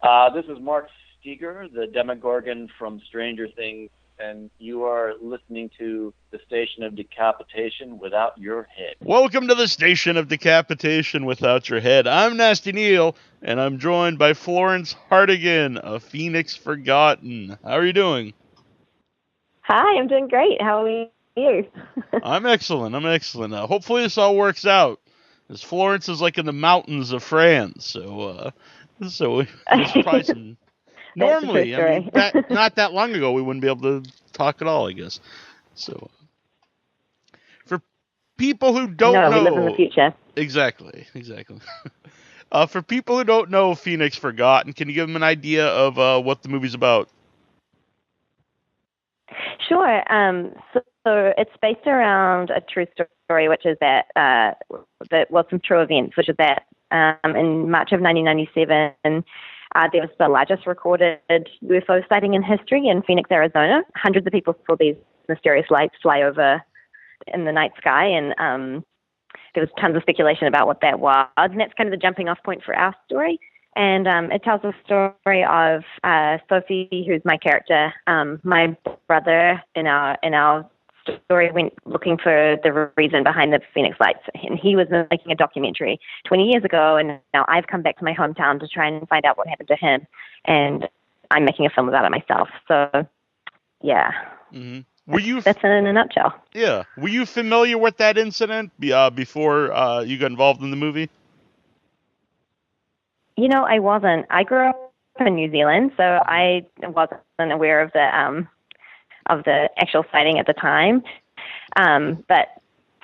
This is Mark Steger, the Demogorgon from Stranger Things, and you are listening to the Station of Decapitation Without Your Head. Welcome to the Station of Decapitation Without Your Head. I'm Nasty Neal, and I'm joined by Florence Hartigan, a Phoenix Forgotten. How are you doing? Hi, I'm doing great. How are you? I'm excellent. Hopefully this all works out. As Florence is like in the mountains of France, so there's probably some... Normally, I mean, not that long ago, we wouldn't be able to talk at all, I guess. So, for people who don't know... we live in the future. Exactly. For people who don't know Phoenix Forgotten, can you give them an idea of what the movie's about? Sure. So it's based around a true story, which is that some true events, which is that in March of 1997, there was the largest recorded UFO sighting in history in Phoenix, Arizona. Hundreds of people saw these mysterious lights fly over in the night sky, and there was tons of speculation about what that was. And that's kind of the jumping off point for our story. And it tells the story of Sophie, who's my character. My brother in our story went looking for the reason behind the Phoenix lights, and he was making a documentary 20 years ago, and now I've come back to my hometown to try and find out what happened to him, and I'm making a film about it myself. So, yeah. Mm-hmm. That's it in a nutshell. Yeah. Were you familiar with that incident before you got involved in the movie? You know, I wasn't. I grew up in New Zealand, so I wasn't aware of the actual sighting at the time. But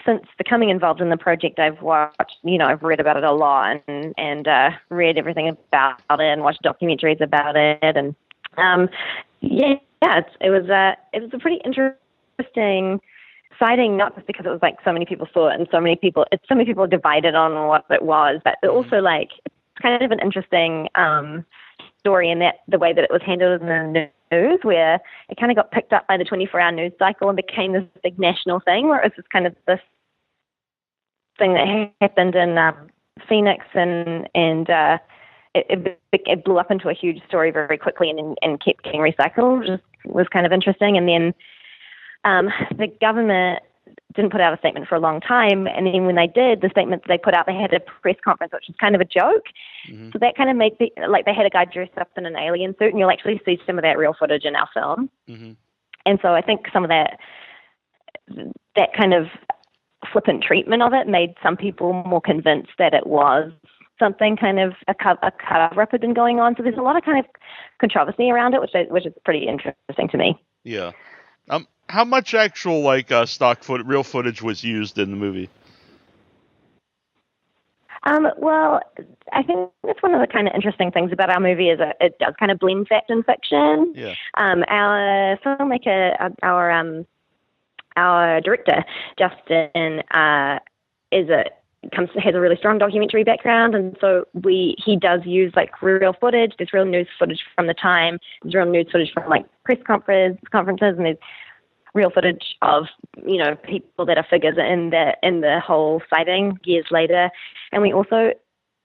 since becoming involved in the project, I've read about it a lot and read everything about it and watched documentaries about it. And it was a pretty interesting sighting, not just because it was like so many people saw it and so many people divided on what it was, but also like it's kind of an interesting story in that the way that it was handled in the news, where it kind of got picked up by the 24-hour news cycle and became this big national thing, where it was just kind of this thing that happened in Phoenix, and it blew up into a huge story very quickly and kept getting recycled, which was kind of interesting. And then the government didn't put out a statement for a long time, and then when they did, the statement they put out, they had a press conference, which was kind of a joke. Mm-hmm. So that kind of made they had a guy dressed up in an alien suit, and you'll actually see some of that real footage in our film. Mm-hmm. And so I think some of that kind of flippant treatment of it made some people more convinced that it was something kind of a cover-up had been going on. So there's a lot of kind of controversy around it, which is pretty interesting to me. Yeah. How much actual real footage was used in the movie? Well, I think that's one of the kind of interesting things about our movie is that it does kind of blend fact and fiction. Yeah. Our filmmaker, our director, Justin, has a really strong documentary background, and so he does use like real footage. There's real news footage from the time. There's real news footage from like press conferences, and there's real footage of people that are figures in the whole sighting years later. And we also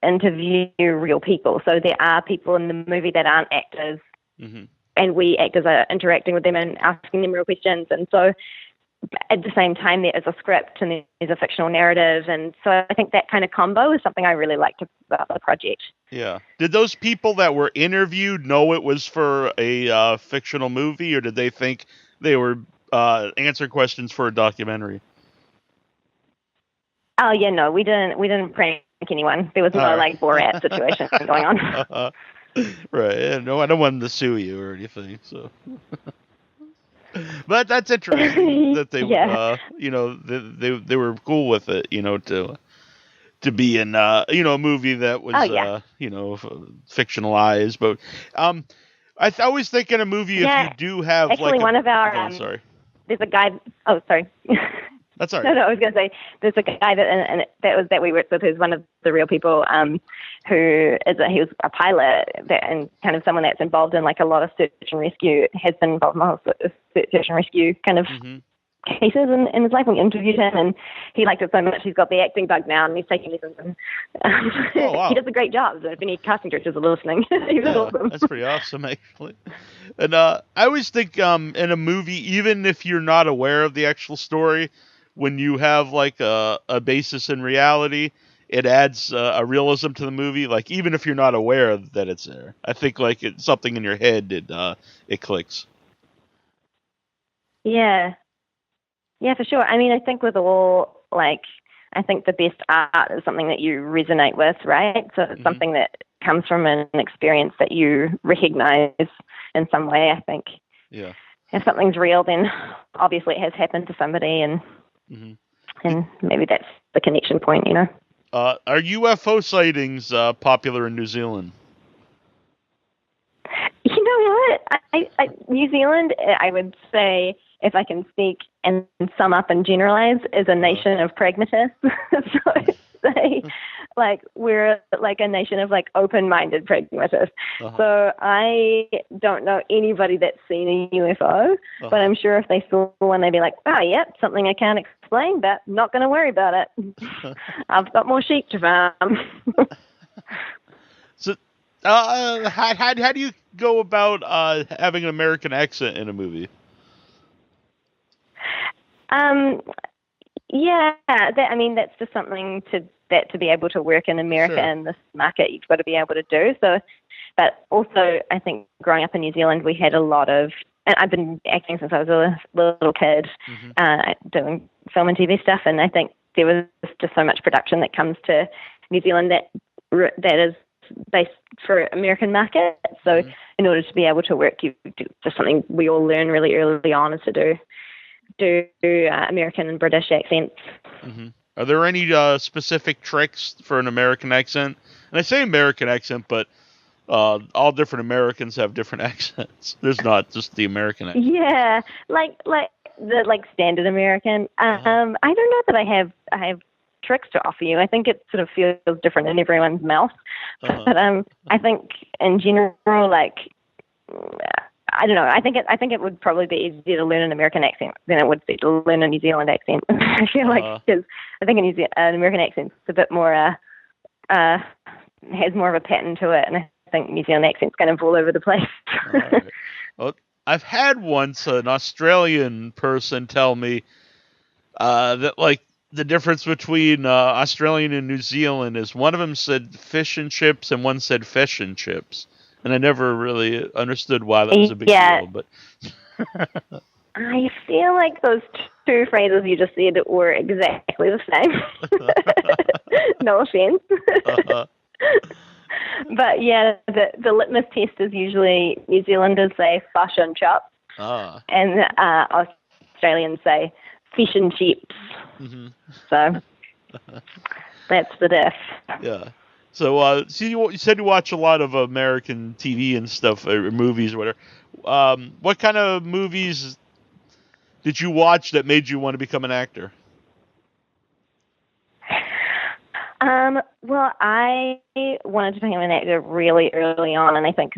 interview real people. So there are people in the movie that aren't actors, mm-hmm. and we actors are interacting with them and asking them real questions. And so at the same time, there is a script and there's a fictional narrative. And so I think that kind of combo is something I really liked about the project. Yeah. Did those people that were interviewed know it was for a fictional movie, or did they think they were answer questions for a documentary? Oh yeah, no, we didn't prank anyone. There was no Borat situation going on. Right. Yeah, no, I don't want them to sue you or anything. So, but that's interesting that they, they were cool with it. To be in a movie that was fictionalized. But I always think in a movie if you do have actually one of our sorry. There's a guy. Oh, sorry. That's all right. No, I was going to say there's a guy that we worked with who's one of the real people he was a pilot and kind of someone that's involved in like a lot of search and rescue, has been involved in the whole search and rescue kind of cases in his life. We interviewed him, and he liked it so much he's got the acting bug now, and he's taking lessons. And, oh, wow. He does a great job. So if any casting directors are listening, he's awesome. That's pretty awesome, actually. And I always think in a movie, even if you're not aware of the actual story, when you have like a basis in reality, it adds a realism to the movie. Like even if you're not aware that it's there, I think like it's something in your head it clicks. Yeah, for sure. I mean, I think with all I think the best art is something that you resonate with, right? So it's something that comes from an experience that you recognize in some way. I think. Yeah. If something's real, then obviously it has happened to somebody, and maybe that's the connection point, you know. Are UFO sightings popular in New Zealand? You know what? New Zealand, I would say, if I can speak and sum up and generalize, is a nation of pragmatists. So we're like a nation of like open-minded pragmatists. So I don't know anybody that's seen a UFO, but I'm sure if they saw one, they'd be like, oh, yep, something I can't explain, but not going to worry about it. I've got more sheep to farm. So how do you go about having an American accent in a movie? That's just something to be able to work in America in this market, you've got to be able to do. So, but also, I think growing up in New Zealand, we had a lot of, and I've been acting since I was a little kid, doing film and TV stuff, and I think there was just so much production that comes to New Zealand that is based for American market. So, in order to be able to work, you do just something we all learn really early on is to do American and British accents. Are there any specific tricks for an American accent? And I say American accent, but all different Americans have different accents. There's not just the American accent. Yeah, like the standard American. I don't know that I have tricks to offer you. I think it sort of feels different in everyone's mouth. But I think in general, I don't know. I think it would probably be easier to learn an American accent than it would be to learn a New Zealand accent. I feel because I think an American accent is a bit more has more of a pattern to it, and I think New Zealand accent's kind of all over the place. Right. Well, I've had once an Australian person tell me that the difference between Australian and New Zealand is one of them said fish and chips and one said fish and chips. And I never really understood why that was a big deal. But I feel like those two phrases you just said were exactly the same. No offense. But yeah, the litmus test is usually New Zealanders say fish and chops, and Australians say fish and chips. So that's the diff. Yeah. So, you said you watch a lot of American TV and stuff, or movies or whatever. What kind of movies did you watch that made you want to become an actor? Well, I wanted to become an actor really early on, and I think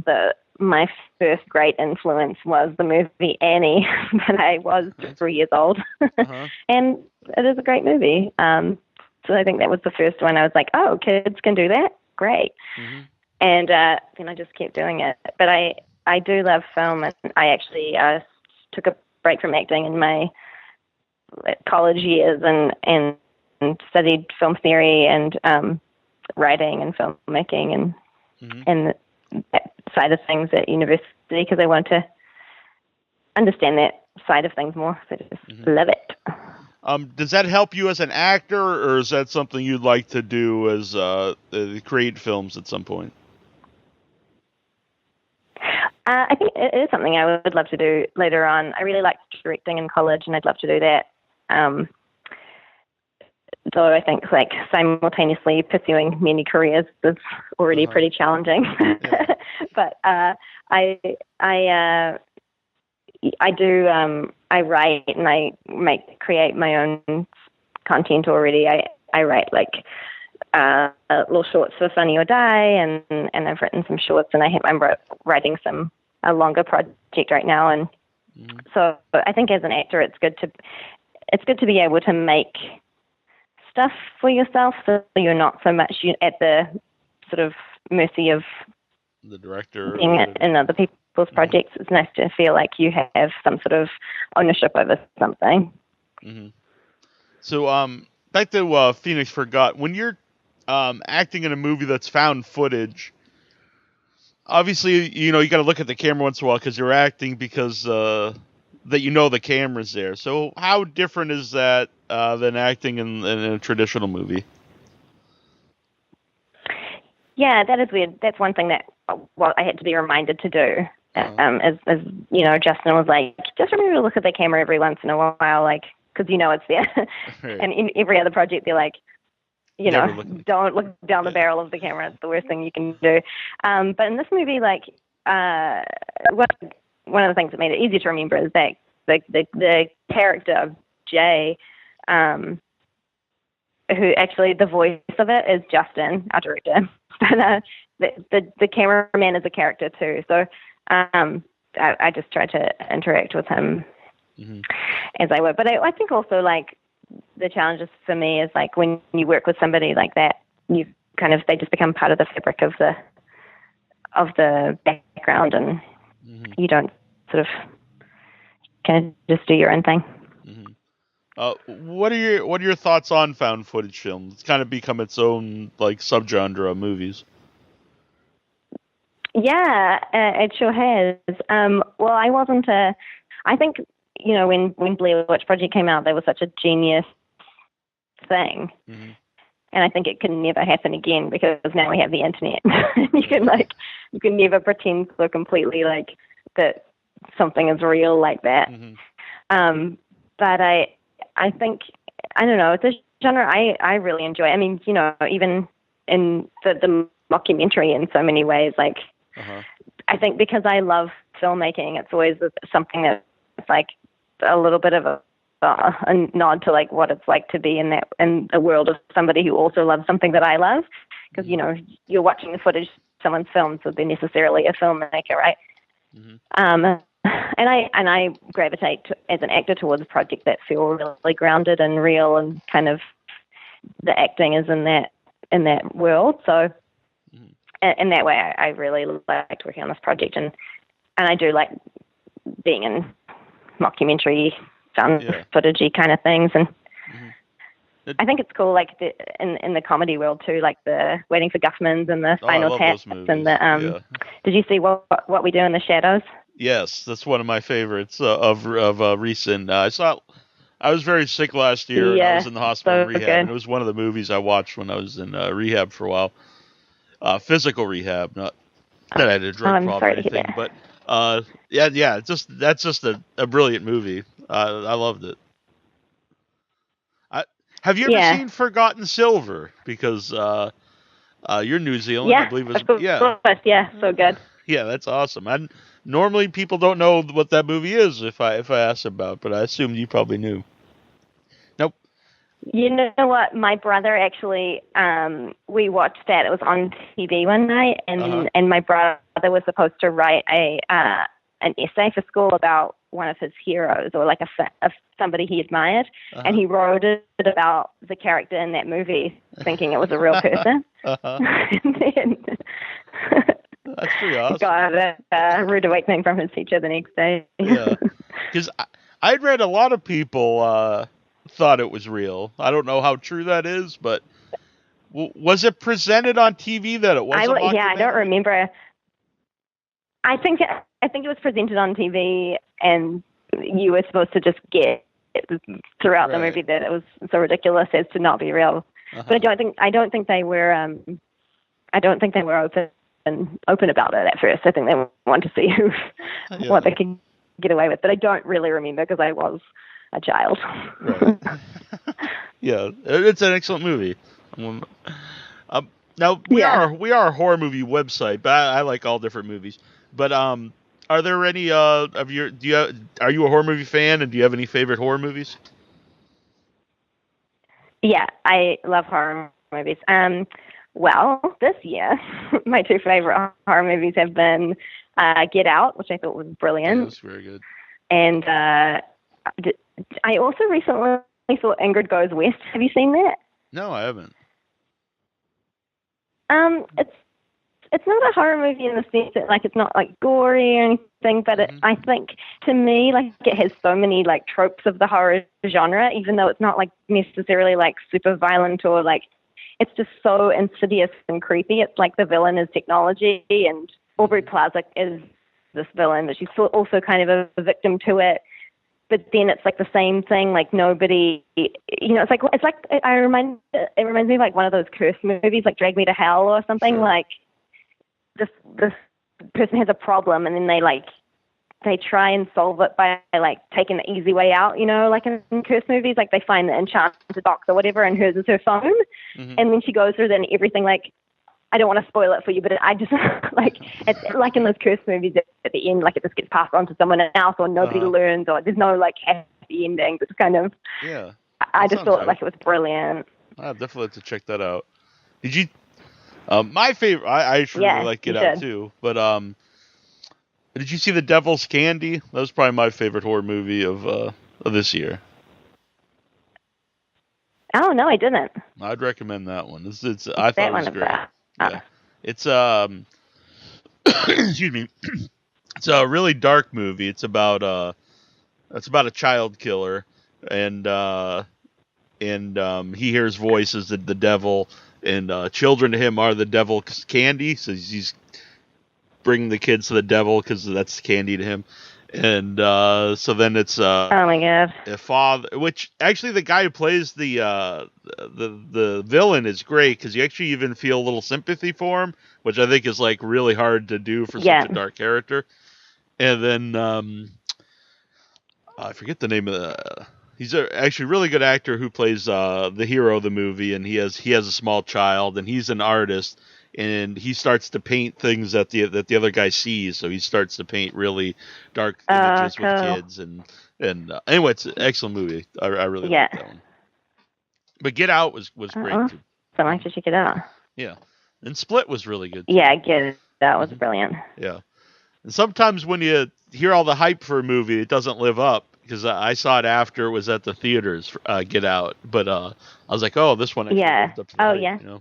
my first great influence was the movie Annie when I was 3 years old. And it is a great movie. So I think that was the first one. I was like, oh, kids can do that? Great. And then I just kept doing it. But I do love film, and I actually took a break from acting in my college years and studied film theory and writing and filmmaking and that side of things at university because I wanted to understand that side of things more. So I just love it. Does that help you as an actor, or is that something you'd like to do as create films at some point? I think it is something I would love to do later on. I really liked directing in college, and I'd love to do that. Though I think simultaneously pursuing many careers is already pretty challenging. But I do. I write and I create my own content already. I write little shorts for Funny or Die, and I've written some shorts, and I'm writing a longer project right now. And so I think as an actor, it's good to it's good to be able to make stuff for yourself, so you're not so much at the sort of mercy of the director being in other people's projects. It's nice to feel like you have some sort of ownership over something. Mm-hmm. So, back to Phoenix Forgot. When you're acting in a movie that's found footage, obviously, you got to look at the camera once in a while because you're acting because that the camera's there. So how different is that than acting in a traditional movie? Yeah, that is weird. That's one thing that I had to be reminded to do. As Justin was like, just remember to look at the camera every once in a while, like, because it's there. Right. And in every other project, they're like, don't look down the barrel of the camera. It's the worst thing you can do. But in this movie, like, one of the things that made it easy to remember is that the character of Jay, who actually the voice of it is Justin, our director. But the cameraman is a character too. So I just tried to interact with him as I would. But I think also, like, the challenges for me is, like, when you work with somebody like that, they just become part of the fabric of the background, and you don't sort of kind of just do your own thing. What are your thoughts on found footage films? It's kind of become its own, like, subgenre of movies. Yeah, it sure has. Well, I wasn't I think, when Blair Witch Project came out, that was such a genius thing. And I think it can never happen again because now we have the internet. you can never pretend so completely like that something is real like that. But I think, I don't know, it's a genre I really enjoy. I mean, even in the mockumentary in so many ways, like, I think because I love filmmaking, it's always something that's like a little bit of a nod to, like, what it's like to be in the world of somebody who also loves something that I love. Because, you're watching the footage someone's filmed, so they're necessarily a filmmaker, right? And I gravitate as an actor towards a project that feel really grounded and real, and kind of the acting is in that world. So in that way, I really liked working on this project, and I do like being in mockumentary, footagey kind of things, and I think it's cool, like in the comedy world too, like the Waiting for Guffman's and the Final Taps and the Did you see what we do in the shadows? Yes, that's one of my favorites of recent. I was very sick last year, and I was in the hospital in rehab, and it was one of the movies I watched when I was in rehab for a while. Physical rehab, not that I had a drug problem or anything, but that's just a brilliant movie. I loved it. Have you ever seen Forgotten Silver? Because you're New Zealand, I believe. So good. Yeah, that's awesome. Normally people don't know what that movie is if I ask about, but I assumed you probably knew. Nope. You know what? My brother actually, we watched that. It was on TV one night, and my brother was supposed to write an essay for school about one of his heroes, or like somebody he admired, and he wrote it about the character in that movie, thinking it was a real person. And then that's pretty awesome. Got a rude awakening from his teacher the next day. Yeah, because I'd read a lot of people thought it was real. I don't know how true that is, but was it presented on TV that it was? I don't remember. I think it was presented on TV, and you were supposed to just get throughout the movie that it was so ridiculous as to not be real. But I don't think they were open about it at first. I think they wanted to see what they could get away with. But I don't really remember because I was a child. Right. Yeah, it's an excellent movie. Now we are a horror movie website, but I like all different movies. But are there any are you a horror movie fan, and do you have any favorite horror movies? Yeah, I love horror movies. Well, this year my two favorite horror movies have been Get Out, which I thought was brilliant. Yeah, it was very good. And I also recently saw Ingrid Goes West. Have you seen that? No, I haven't. It's not a horror movie in the sense that like it's not like gory or anything, but I think to me like it has so many like tropes of the horror genre, even though it's not like necessarily like super violent or like it's just so insidious and creepy. It's like the villain is technology and Aubrey Plaza is this villain, but she's also kind of a victim to it. But then it's like the same thing, like nobody, it's like it reminds me of like one of those cursed movies, like Drag Me to Hell or something. Sure. Like this person has a problem, and then they try and solve it by like taking the easy way out. Like in cursed movies, like they find the enchanted box or whatever, and hers is her phone, and then she goes through and everything like. I don't want to spoil it for you, but I just like it's like in those cursed movies at the end, like it just gets passed on to someone else, or nobody learns, or there's no like happy ending. It's kind of I just thought like it was brilliant. I definitely have to check that out. Did you? My favorite. I actually really like Get Out too, but did you see The Devil's Candy? That was probably my favorite horror movie of this year. Oh no, I didn't. I'd recommend that one. I thought it was great. Yeah. It's excuse me. It's a really dark movie. It's about a child killer and he hears voices of the devil, and children to him are the devil's candy. So he's bringing the kids to the devil because that's candy to him. And so then it's oh my god, a father. Which actually the guy who plays the villain is great because you actually even feel a little sympathy for him, which I think is like really hard to do for such a dark character. And then I forget the name of the. He's actually a really good actor who plays the hero of the movie, and he has a small child, and he's an artist. And he starts to paint things that the other guy sees. So he starts to paint really dark images with kids. And anyway, it's an excellent movie. I really like that one. But Get Out was great too. So I should check it out. Yeah. And Split was really good too. Yeah, Get Out was brilliant. Yeah. And sometimes when you hear all the hype for a movie, it doesn't live up. Because I saw it after it was at the theaters, Get Out. But I was like, oh, this one actually lived up to the hype, yeah.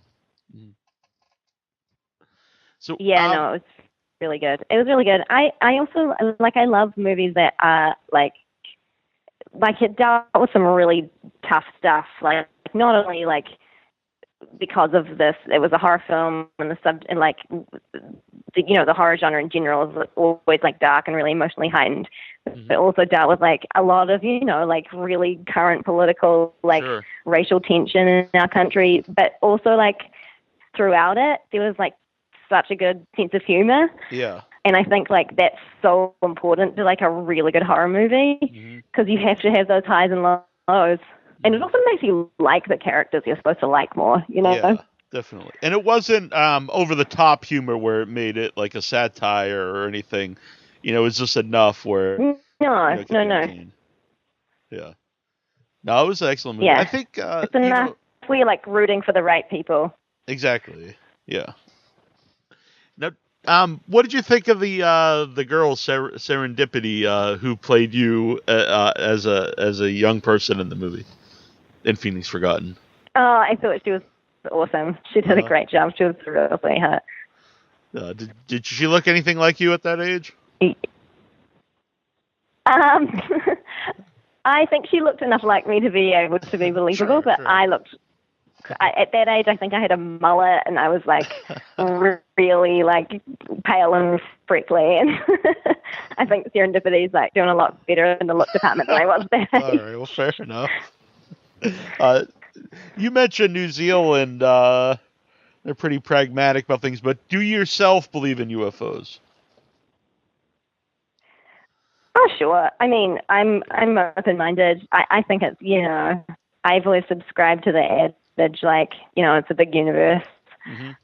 So, no, it was really good. It was really good. I also I love movies that are like it dealt with some really tough stuff. Like not only like because of this, it was a horror film, and the horror genre in general is always like dark and really emotionally heightened. It also dealt with like a lot of like really current political racial tension in our country, but also like throughout it there was like such a good sense of humor. Yeah. And I think like that's so important to like a really good horror movie because you have to have those highs and lows. And it also makes you like the characters you're supposed to like more, Yeah, definitely. And it wasn't over the top humor where it made it like a satire or anything. It was just enough where No. Yeah. No, it was an excellent movie. Yeah. I think it's enough where you're like rooting for the right people. Exactly. Yeah. Now, what did you think of the girl Serendipity who played you as a young person in the movie in Phoenix Forgotten? Oh, I thought she was awesome. She did a great job. She was really hot. Did she look anything like you at that age? I think she looked enough like me to be able to be believable, but sure. At that age, I think I had a mullet and I was like really like pale and freckly, and I think Serendipity is like doing a lot better in the look department than I was then. All right, well, fair enough. You mentioned New Zealand. They're pretty pragmatic about things, but do you yourself believe in UFOs? Oh, sure. I mean, I'm open-minded. I think it's, I've always subscribed to the adage, like, it's a big universe.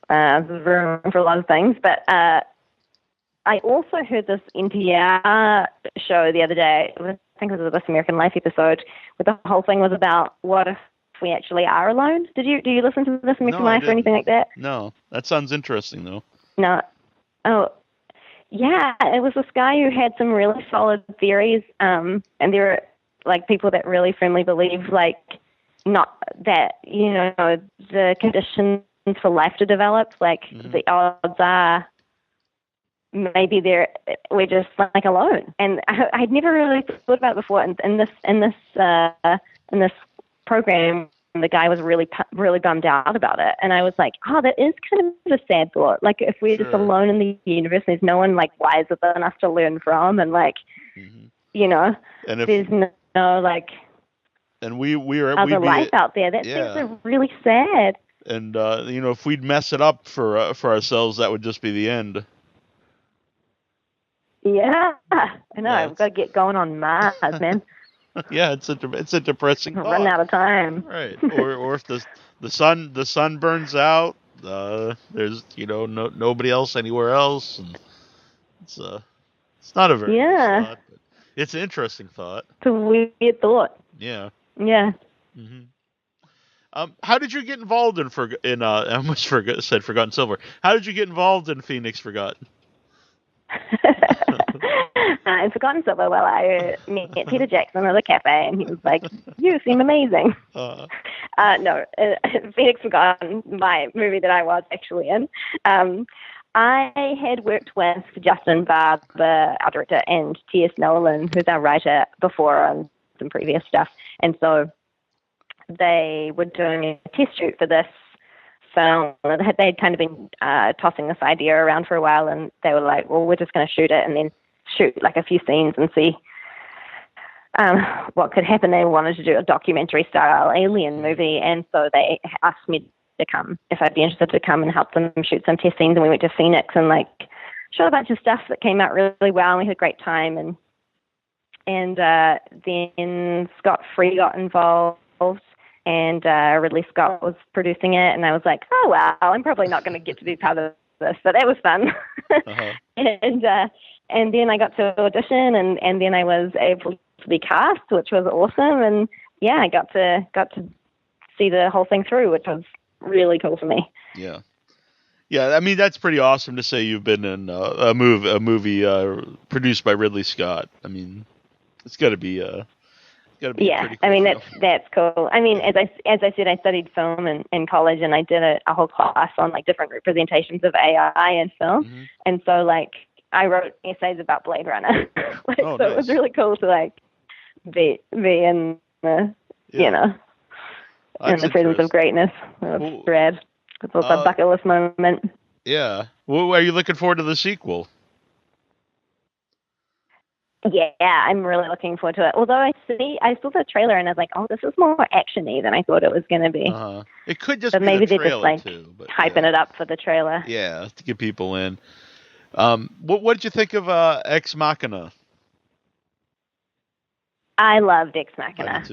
There's room for a lot of things. But I also heard this NPR show the other day. I think it was a This American Life episode, where the whole thing was about what if we actually are alone. Do you listen to This American Life or anything like that? No. That sounds interesting, though. No. Oh, yeah, it was this guy who had some really solid theories, and there like people that really firmly believe like not that, you know, the conditions for life to develop, like the odds are maybe we're just like alone. And I'd never really thought about it before. And in this program, the guy was really bummed out about it. And I was like, oh, that is kind of a sad thought. Like if we're just alone in the universe, there's no one like wiser than us to learn from. And like, you know, and there's no like, and we're other life out there. That seems really sad. And you know, if we'd mess it up for ourselves, that would just be the end. Yeah, I know. I've got to get going on Mars, man. Yeah, it's a depressing thought. Run out of time. Right. Or if the sun burns out, there's, you know, nobody else anywhere else, and it's not a very nice thought, but it's an interesting thought. It's a weird thought. Yeah. Yeah. How did you get involved in I almost said Forgotten Silver. How did you get involved in Phoenix Forgotten? In Forgotten Silver, well, I met Peter Jackson at a cafe, and he was like, "You seem amazing." No, Phoenix Forgotten, my movie that I was actually in. I had worked with Justin Barber, our director, and T.S. Nolan, who's our writer, before on some previous stuff, and so they were doing a test shoot for this film. They had kind of been tossing this idea around for a while, and they were like, well, we're just going to shoot it and then shoot like a few scenes and see what could happen. They wanted to do a documentary style alien movie, and so they asked me to come, if I'd be interested to come and help them shoot some test scenes. And we went to Phoenix and like shot a bunch of stuff that came out really well, and we had a great time. And then Scott Free got involved, and Ridley Scott was producing it, and I was like, oh, wow, I'm probably not going to get to be part of this, but that was fun. And then I got to audition, and then I was able to be cast, which was awesome, and yeah, I got to see the whole thing through, which was really cool for me. Yeah. Yeah, I mean, that's pretty awesome to say you've been in a movie produced by Ridley Scott. I mean, it's got to be yeah, cool. I mean, that's cool. I mean, as I said, I studied film in college, and I did a whole class on like different representations of AI in film, and so like I wrote essays about Blade Runner. Nice. It was really cool to like be in the you know in the presence of greatness. It was rad. It's also a bucket list moment. Yeah. Well, are you looking forward to the sequel? Yeah, I'm really looking forward to it. Although I saw the trailer and I was like, oh, this is more actiony than I thought it was going to be. It could just but be maybe the they're just like too, but, hyping it up for the trailer. Yeah, to get people in. What did you think of Ex Machina? I loved Ex Machina.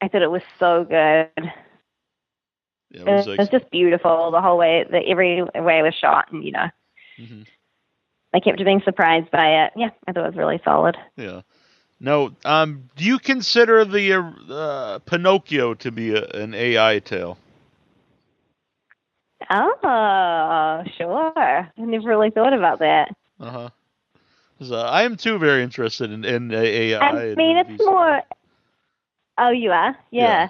I thought it was so good. Yeah, it was just beautiful the whole way. Every way it was shot, and you know. I kept being surprised by it. Yeah, I thought it was really solid. Yeah. No, do you consider the Pinocchio to be an AI tale? Oh, sure. I never really thought about that. I am too very interested in AI. I mean, it's more. Oh, you are? Yeah.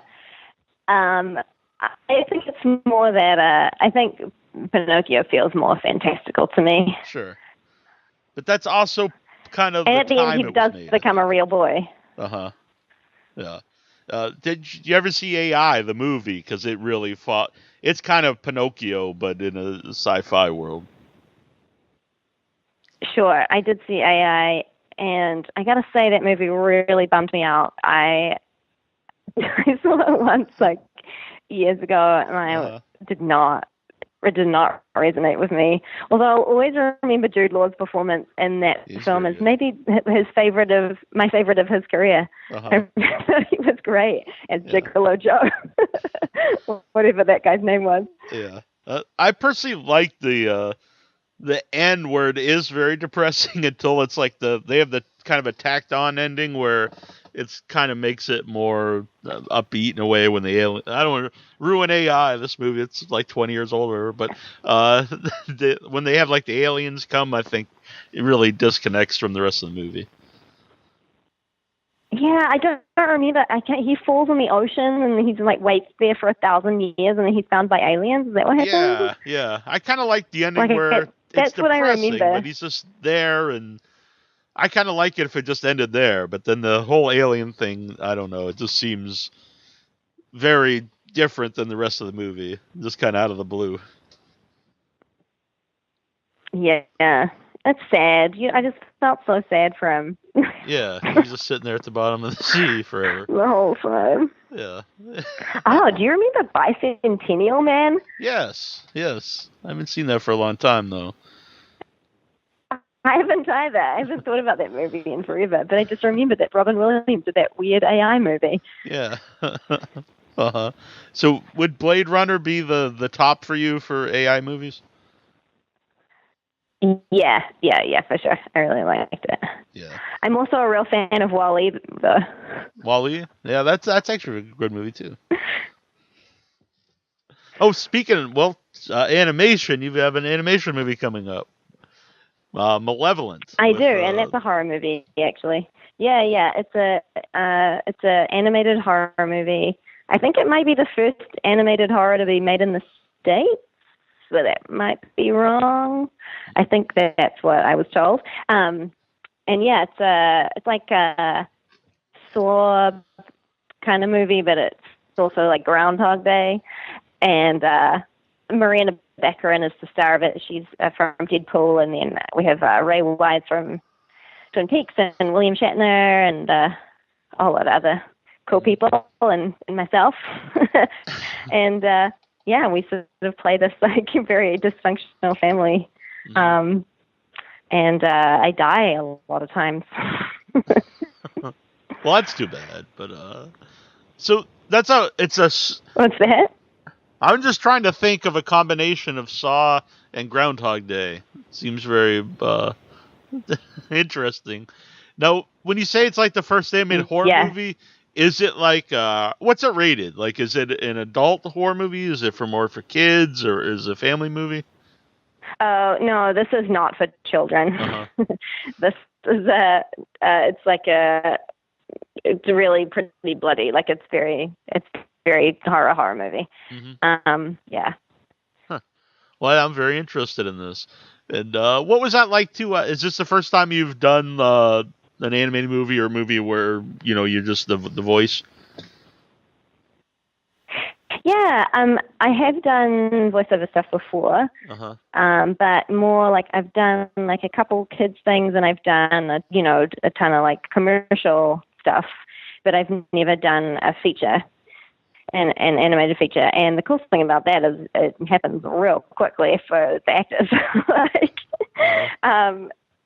I think it's more that I think Pinocchio feels more fantastical to me. Sure. But that's also kind of and at the end, he does become a real boy. Yeah. Did you ever see AI, the movie? Because it really fought. It's kind of Pinocchio, but in a sci-fi world. Sure, I did see AI, and I gotta say that movie really bummed me out. I saw it once, like years ago, and it did not resonate with me. Although I'll always remember Jude Law's performance in that film as maybe my favorite of his career. He was great as Gigolo Joe, whatever that guy's name was. Yeah, I personally like the end where it is very depressing until it's like they have the kind of a tacked on ending where it's kind of makes it more upbeat in a way when the alien. I don't want to ruin AI. This movie, it's like 20 years older, but when they have like the aliens come, I think it really disconnects from the rest of the movie. Yeah, I don't remember. He falls in the ocean and he's like waits there for 1,000 years and then he's found by aliens. Is that what happens? Yeah. I kind of like the ending where that's it's what I depressing, remember. but he's just there, and I kind of like it if it just ended there. But then the whole alien thing, I don't know. It just seems very different than the rest of the movie. Just kind of out of the blue. Yeah, it's sad. I just felt so sad for him. Yeah, he's just sitting there at the bottom of the sea forever. The whole time. Yeah. Oh, do you remember Bicentennial Man? Yes. I haven't seen that for a long time, though. I haven't either. I haven't thought about that movie in forever, but I just remembered that Robin Williams did that weird AI movie. Yeah. Uh-huh. So would Blade Runner be the top for you for AI movies? Yeah, for sure. I really liked it. Yeah. I'm also a real fan of WALL-E, though. WALL-E? Yeah, that's actually a good movie, too. Oh, speaking of, animation, you have an animation movie coming up. Malevolent. I do, and that's a horror movie, actually. Yeah. It's a animated horror movie. I think it might be the first animated horror to be made in the States, but that might be wrong. I think that's what I was told. And yeah, it's like a Saw kind of movie, but it's also like Groundhog Day. And Miranda Baccarin is the star of it. She's from Deadpool, and then we have Ray Wise from Twin Peaks, and William Shatner, and a whole lot of other cool people, and myself. And yeah, we sort of play this like very dysfunctional family, and I die a lot of times. Well, that's too bad. But so that's how it's a. What's that? I'm just trying to think of a combination of Saw and Groundhog Day. Seems very interesting. Now, when you say it's like the first animated horror movie, is it like what's it rated? Like, is it an adult horror movie? Is it more for kids, or is it a family movie? Oh no, this is not for children. Uh-huh. This is it's like it's really pretty bloody. Like it's very horror movie. Mm-hmm. Yeah. Huh. Well, I'm very interested in this. And what was that like too? Is this the first time you've done an animated movie or a movie where you're just the voice? Yeah, I have done voiceover stuff before, but more like I've done like a couple kids things, and I've done a ton of like commercial stuff, but I've never done a feature, an animated feature. And the cool thing about that is it happens real quickly for the actors,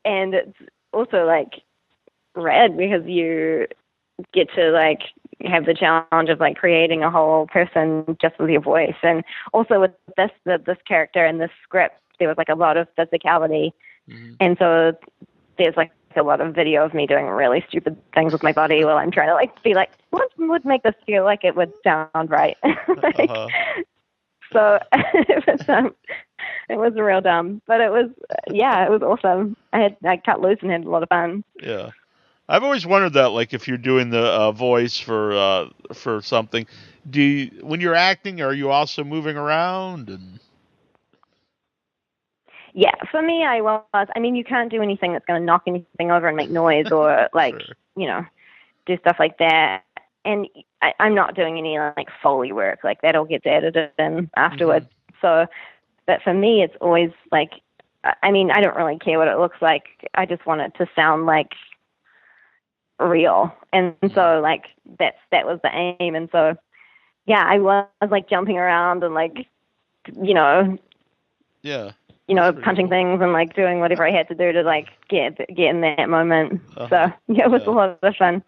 and it's also like rad because you get to like have the challenge of like creating a whole person just with your voice. And also with this character in this script, there was like a lot of physicality, and so there's like a lot of video of me doing really stupid things with my body while I'm trying to like be like, what would make this feel like it would sound right? So it was real dumb, but it was awesome. I cut loose and had a lot of fun. Yeah. I've always wondered that, like, if you're doing the voice for something, when you're acting, are you also moving around? And yeah, for me, I was. I mean, you can't do anything that's going to knock anything over and make noise, or like sure. Do stuff like that. And I'm not doing any like Foley work, like that all gets edited in afterwards. So, but for me, it's always like, I mean, I don't really care what it looks like. I just want it to sound like real. And so like that was the aim. And so yeah, I was like jumping around and like punching things and like doing whatever I had to do to like get in that moment. So yeah, it was a lot of fun.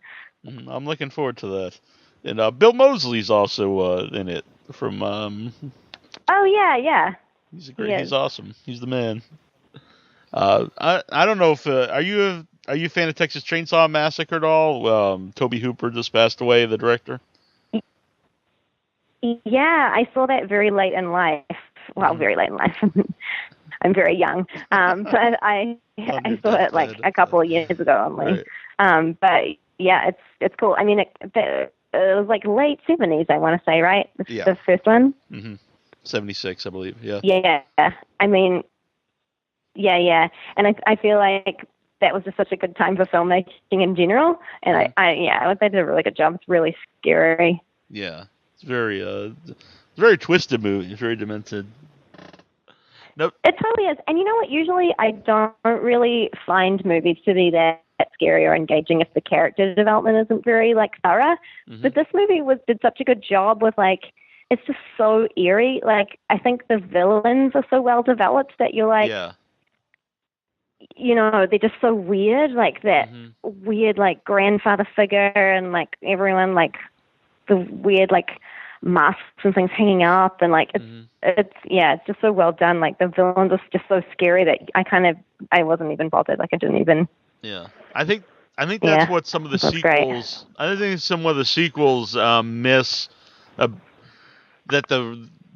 I'm looking forward to that. And Bill Moseley's also in it from oh yeah he's he's awesome. He's the man. I don't know if are you a fan of Texas Chainsaw Massacre at all? Tobe Hooper just passed away, the director. Yeah, I saw that very late in life. Well, very late in life. I'm very young, but I saw it like a couple of years ago only. Right. But yeah, it's cool. I mean, it was like late 70s, I want to say, right? The first one? Mm-hmm. 76, I believe, yeah. Yeah, I mean, yeah. And I feel like that was just such a good time for filmmaking in general. And I think they did a really good job. It's really scary. Yeah, it's very twisted movie. It's very demented. Nope. It totally is. And you know what? Usually I don't really find movies to be that scary or engaging if the character development isn't very like thorough. Mm-hmm. But this movie did such a good job with like, it's just so eerie. Like, I think the villains are so well developed that you're like, you know, they're just so weird. Like that weird like grandfather figure and like everyone like the weird like masks and things hanging up and like it's just so well done. Like the villains are just so scary that I wasn't even bothered. Like I didn't even. Yeah, I think that's what some of the sequels. Great. I think some of the sequels miss that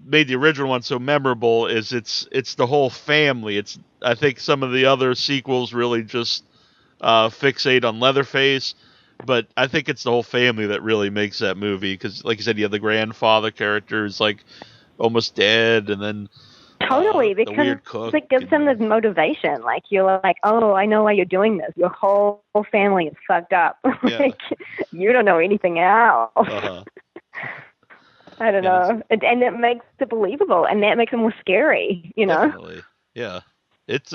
made the original one so memorable is it's the whole family. I think some of the other sequels really just fixate on Leatherface. But I think it's the whole family that really makes that movie because, like you said, you have the grandfather character who's like almost dead, and then totally because the weird cook it gives them this motivation. Like you're like, oh, I know why you're doing this. Your whole family is fucked up. Like you don't know anything else. I don't know, and it makes it believable, and that makes it more scary. You know? Definitely. Yeah, it's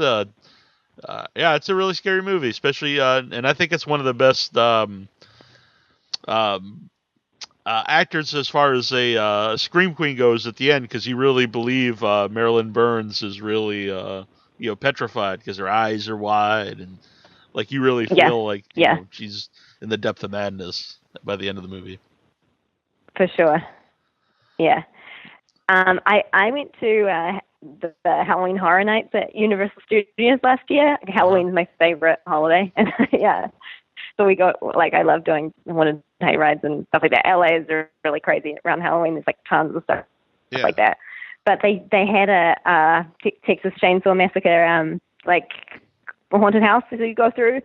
it's a really scary movie, especially, and I think it's one of the best actors as far as a scream queen goes at the end, because you really believe Marilyn Burns is really, petrified because her eyes are wide, and like you really feel like you know, she's in the depth of madness by the end of the movie. For sure. Yeah. I went to the Halloween Horror Nights at Universal Studios last year. Halloween's my favorite holiday, and so we go. Like I love doing haunted hay rides and stuff like that. LA is really crazy around Halloween. There's like tons of stuff like that. But they had a Texas Chainsaw Massacre like a haunted house that you go through,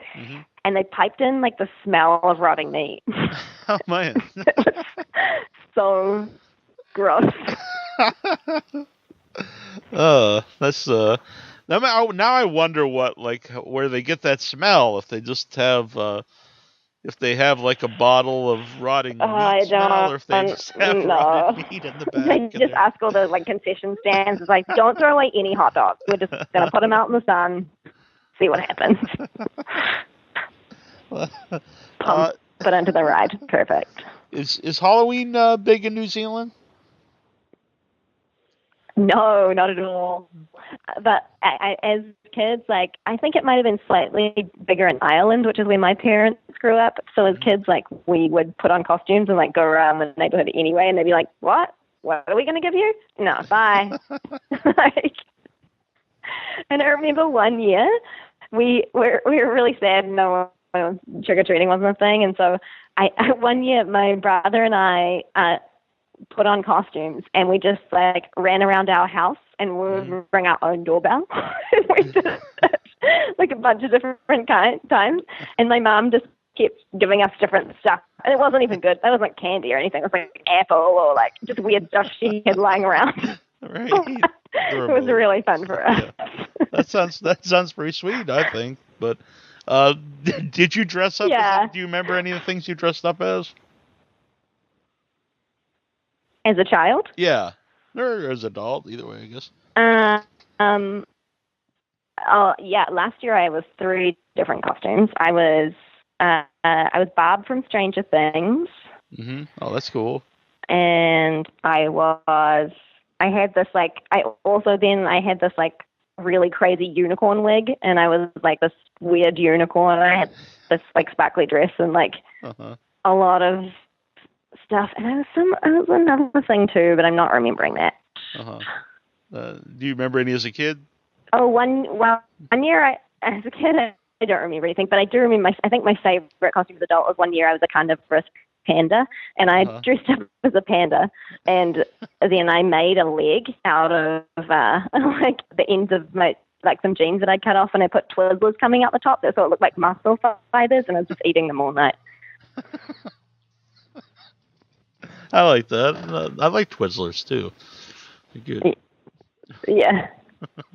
and they piped in like the smell of rotting meat. Oh man, so gross. That's now I wonder where they get that smell, if they just have if they have like a bottle of rotting meat smell, or if they just have rotting meat in the back. They just ask all the like concession stands, it's like, don't throw away any hot dogs. We're just gonna put them out in the sun, see what happens. Put into the ride. Perfect. Is Halloween big in New Zealand? No, not at all. But as kids, like, I think it might have been slightly bigger in Ireland, which is where my parents grew up. So as kids, like, we would put on costumes and, like, go around the neighborhood anyway, and they'd be like, what? What are we going to give you? No, bye. And I remember one year, we were really sad. No one, trick-or-treating wasn't a thing. And so one year, my brother and I put on costumes, and we just like ran around our house, and we would ring our own doorbell. We did it like a bunch of different times, and my mom just kept giving us different stuff, and it wasn't even good. That wasn't candy or anything. It was like apple or like just weird stuff she had lying around. Right. It was really fun for us. Yeah. That sounds pretty sweet, I think. But did you dress up? Yeah. Do you remember any of the things you dressed up as? As a child? Yeah. Or as an adult, either way, I guess. Oh, yeah. Last year I was 3 different costumes. I was Bob from Stranger Things. Mm-hmm. Oh, that's cool. And I had this really crazy unicorn wig, and I was like this weird unicorn. I had this like sparkly dress and like a lot of stuff, and I was another thing too, but I'm not remembering that. Do you remember any as a kid? Oh, one year as a kid, I don't remember anything, but I do remember. I think my favorite costume as an adult was one year I was a kind of frisk panda, and I dressed up as a panda, and then I made a leg out of like the ends of my some jeans that I cut off, and I put Twizzlers coming out the top, so it looked like muscle fibers, and I was just eating them all night. I like that. I like Twizzlers too. They're good. Yeah.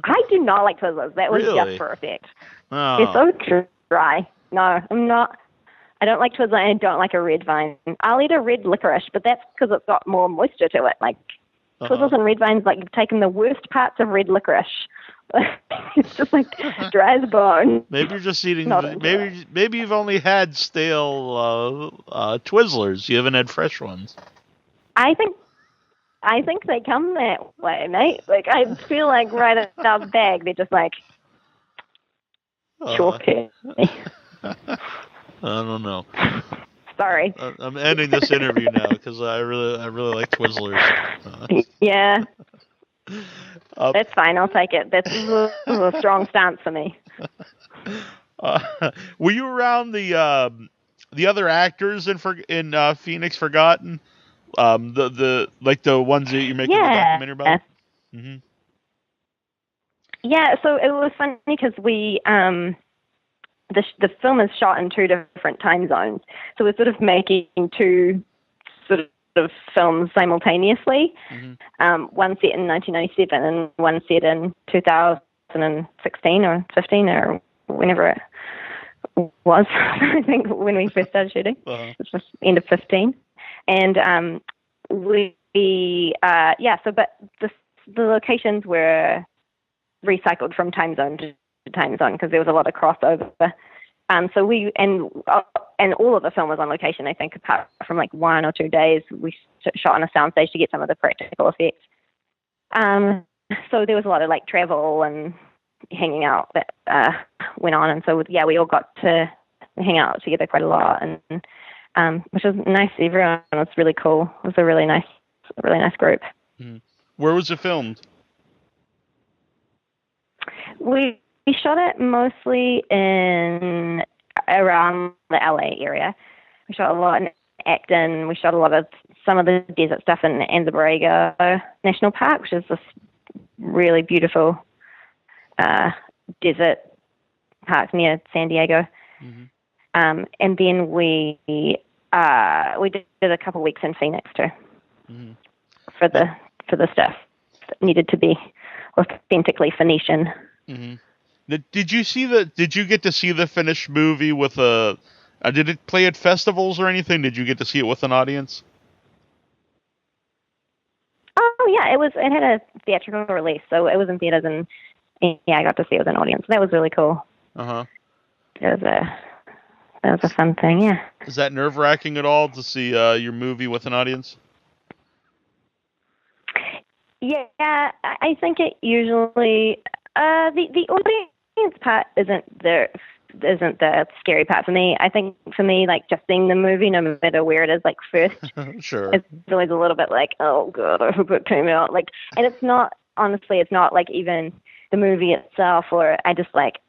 I do not like Twizzlers. That was Really? just perfect. Oh. They're so dry. No, I'm not. I don't like Twizzlers and I don't like a red vine. I'll eat a red licorice, but that's because it's got more moisture to it. Like, Twizzlers and red vines, like, you've taken the worst parts of red licorice. It's just like dry as a bone. Maybe you're just eating. Maybe you've only had stale Twizzlers. You haven't had fresh ones. I think they come that way, mate. Like, I feel like right out of the bag, they're just like chalky. I don't know. Sorry. I'm ending this interview now because I really like Twizzlers. Yeah. That's fine. I'll take it. That's a strong stance for me. Were you around the other actors in Phoenix Forgotten? The ones that you're making the documentary about? Mm-hmm. Yeah. So it was funny because we the film is shot in two different time zones. So we're sort of making two sort of films simultaneously. Mm-hmm. One set in 1997 and one set in 2016 or 15 or whenever it was. I think when we first started shooting, it was end of 15. And but the locations were recycled from time zone to time zone because there was a lot of crossover. So we and all of the film was on location. I think apart from like 1 or 2 days, we shot on a soundstage to get some of the practical effects. So there was a lot of like travel and hanging out that went on, and so we all got to hang out together quite a lot, and which was nice. Everyone was really cool. It was a really nice group. Mm. Where was it filmed? We shot it mostly around the LA area. We shot a lot in Acton. We shot a lot of some of the desert stuff in Anza-Borrego National Park, which is this really beautiful desert park near San Diego. Mm-hmm. And then we did a couple of weeks in Phoenix too, mm-hmm. for the stuff that needed to be authentically Phoenician. Mm-hmm. Did you get to see the finished movie with did it play at festivals or anything? Did you get to see it with an audience? Oh yeah, it had a theatrical release, so it was in theaters, and yeah, I got to see it with an audience. That was really cool. Uh-huh. That was a fun thing, yeah. Is that nerve-wracking at all to see your movie with an audience? Yeah, I think it usually the audience part isn't the scary part for me. I think for me, like, just seeing the movie, no matter where it is, like, first, sure, it's always a little bit like, oh god, I hope it came out. Like, and it's not like even the movie itself, or I just like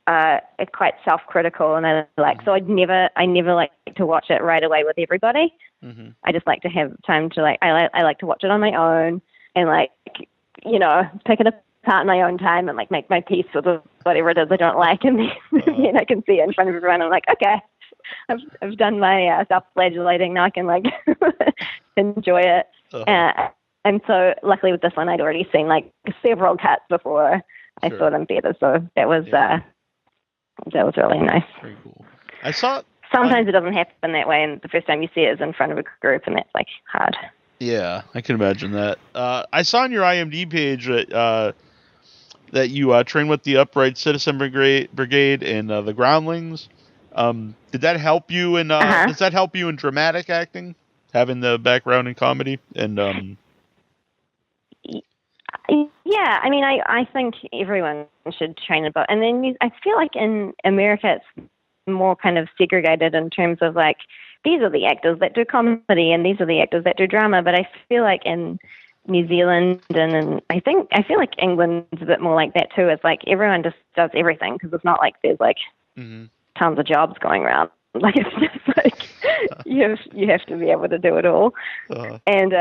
it's quite self-critical, and I like, so I never like to watch it right away with everybody. Mm-hmm. I just like to have time to like, I like to watch it on my own and like, you know, pick it apart in my own time and like make my peace with whatever it is I don't like, and then I can see it in front of everyone. I'm like, okay, I've done my self-flagellating. Now I can like enjoy it. And so luckily with this one, I'd already seen like several cuts before I saw them theater, so that was really nice. Very cool. I saw. Sometimes it doesn't happen that way, and the first time you see it is in front of a group, and that's like hard. Yeah, I can imagine that. I saw on your IMDb page that you trained with the Upright Citizen Brigade and the Groundlings. Did that help you in? Does that help you in dramatic acting, having the background in comedy and? Yeah, I mean, I think everyone should train about, and then I feel like in America it's more kind of segregated in terms of like, these are the actors that do comedy and these are the actors that do drama. But I feel like in New Zealand and I feel like England's a bit more like that too. It's like everyone just does everything, because it's not like there's like tons of jobs going around. Like, it's just like you have to be able to do it all. And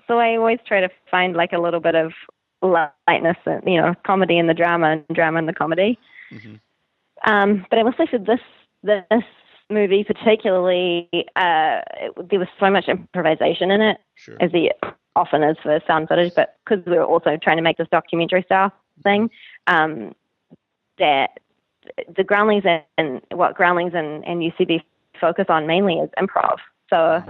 so I always try to find like a little bit of lightness and, you know, comedy in the drama and drama in the comedy. But I must say for this movie particularly, there was so much improvisation in it, Sure. as there often is for sound footage, but because we were also trying to make this documentary style thing, that the Groundlings and what Groundlings and UCB focus on mainly is improv. So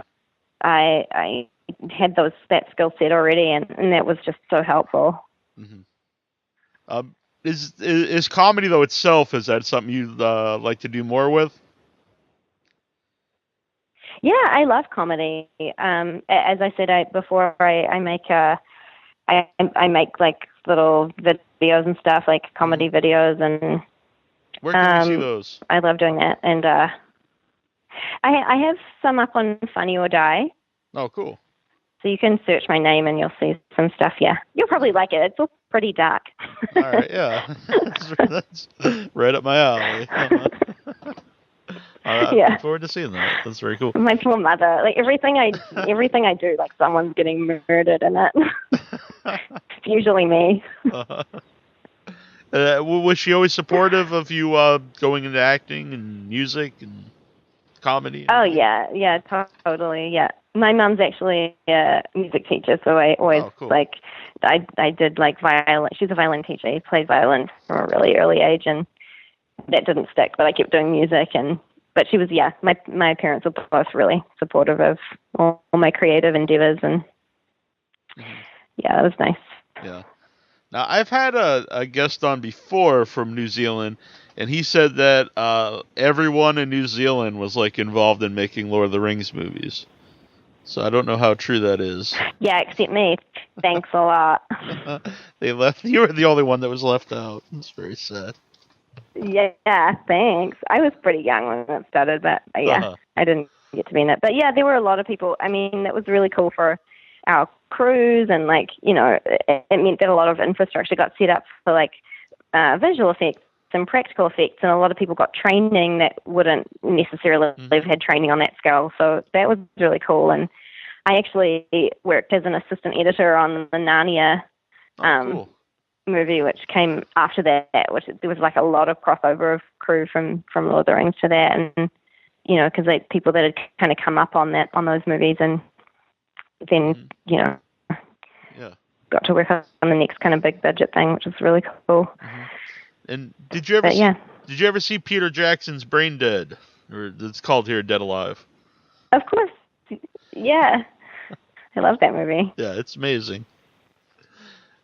I had that skill set already, and that was just so helpful. Mm-hmm. Is comedy though itself, is that something you like to do more with? Yeah, I love comedy. As I said before, I make I make like little videos and stuff, like comedy videos, and where can we see those? I love doing that, and I have some up on Funny or Die. Oh, cool. So you can search my name and you'll see some stuff. Yeah, you'll probably like it. It's all pretty dark. All right, yeah, that's right up my alley. I look forward to seeing that. That's very cool. My poor mother. Like everything I do, like someone's getting murdered in it. It's usually me. Was she always supportive of you going into acting and music and comedy? Oh yeah, totally. Yeah, my mom's actually a music teacher, so I always cool. like I did like violin. She's a violin teacher. I played violin from a really early age, and that didn't stick. But I kept doing music, but she was my parents were both really supportive of all my creative endeavors, and yeah, it was nice. Yeah. Now I've had a guest on before from New Zealand, and he said that everyone in New Zealand was like involved in making Lord of the Rings movies. So I don't know how true that is. Yeah, except me. Thanks a lot. They left. You were the only one that was left out. It's very sad. Yeah, thanks. I was pretty young when it started, but I didn't get to be in it. But yeah, there were a lot of people. I mean, it was really cool for our crews, and like, you know, it meant that a lot of infrastructure got set up for like visual effects and practical effects, and a lot of people got training that wouldn't necessarily have had training on that scale. So that was really cool. And I actually worked as an assistant editor on the Narnia cool. movie, which came after that, which there was like a lot of crossover of crew from Lord of the Rings to that, and you know, because like people that had kind of come up on those movies, and then you know, got to work on the next kind of big budget thing, which was really cool. And did you ever see Peter Jackson's Brain Dead, or it's called here Dead Alive? Of course, yeah. I love that movie. Yeah, it's amazing.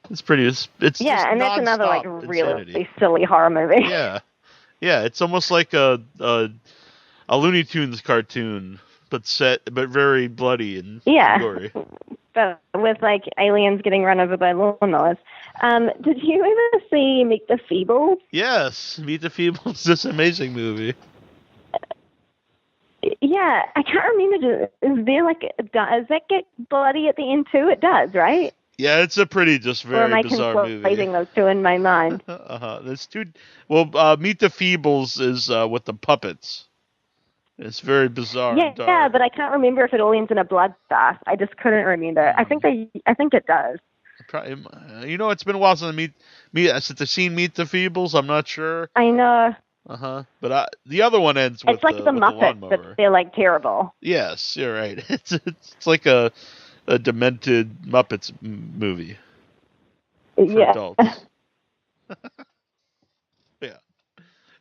It's pretty. It's yeah, and that's another like really silly horror movie. Yeah, it's almost like a Looney Tunes cartoon, but very bloody and gory. But with like aliens getting run over by lawnmowers. Did you ever see Meet the Feebles? Yes, Meet the Feebles. This amazing movie. Yeah, I can't remember. Is there like does that get bloody at the end too? It does, right? Yeah, it's a pretty just very bizarre movie. Or am I conflating those two in my mind? There's two. Well, Meet the Feebles is with the puppets. It's very bizarre. Yeah, but I can't remember if it all ends in a bloodbath. I just couldn't remember. I think it does. You know, it's been a while since I've seen Meet the Feebles. I'm not sure. I know. But the other one ends with it's like the Muppets, but they're like terrible. Yes, you're right. It's like a demented Muppets movie for adults.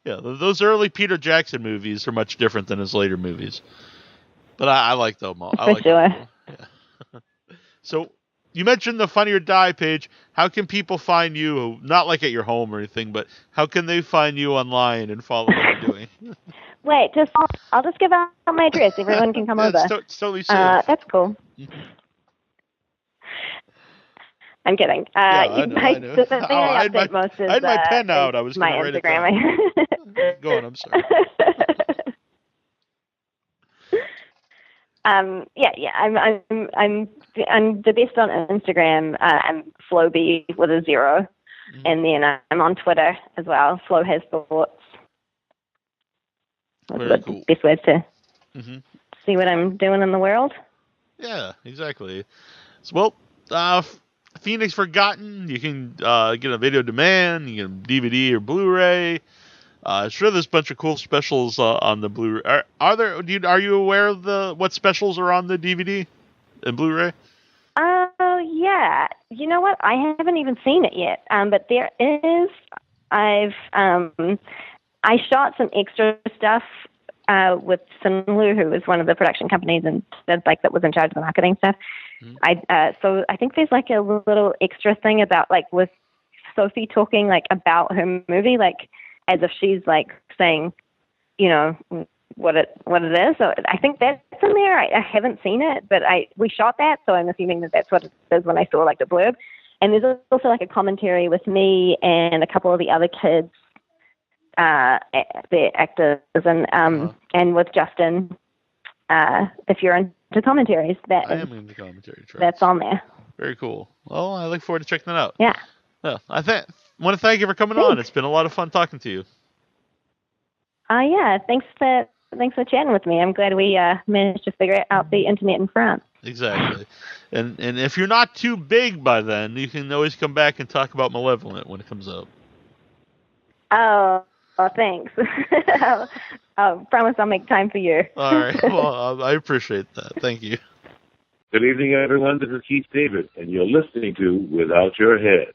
Yeah, those early Peter Jackson movies are much different than his later movies. But I like them all. For sure. Yeah. So, you mentioned the Funny or Die page. How can people find you? Not like at your home or anything, but how can they find you online and follow what you're doing? Wait, I'll just give out my address. Everyone can come over. It's totally safe. That's cool. I'm kidding. I know. The thing I update most is I had my pen out. I was my going to write Instagram. it down. Go on, I'm sorry. I'm the best on Instagram. I'm Flowbee with a 0, and then I'm on Twitter as well. Flow has thoughts. That's the best way to see what I'm doing in the world. Yeah, exactly. So, well, Phoenix Forgotten. You can get a video demand. You can DVD or Blu-ray. Sure, there's a bunch of cool specials on the Blu-ray. Are you aware of what specials are on the DVD and Blu-ray? Oh, yeah. You know what? I haven't even seen it yet. But there is. I shot some extra stuff with Sinlu, who was one of the production companies and that was in charge of the marketing stuff. Mm-hmm. So I think there's like a little extra thing about like with Sophie talking like about her movie, like as if she's like saying, you know, what it is. So I think that's in there. I haven't seen it, but we shot that, so I'm assuming that's what it is when I saw like the blurb. And there's also like a commentary with me and a couple of the other kids, the actors, and with Justin. If you're into commentaries, I am into commentary tracks. That's on there. Very cool. Well, I look forward to checking that out. Yeah. Well, I want to thank you for coming on. It's been a lot of fun talking to you. Yeah. Thanks for chatting with me. I'm glad we managed to figure out the internet in France. Exactly. And if you're not too big by then, you can always come back and talk about Malevolent when it comes out. Oh, thanks. I promise I'll make time for you. All right. Well, I appreciate that. Thank you. Good evening, everyone. This is Keith David, and you're listening to Without Your Head.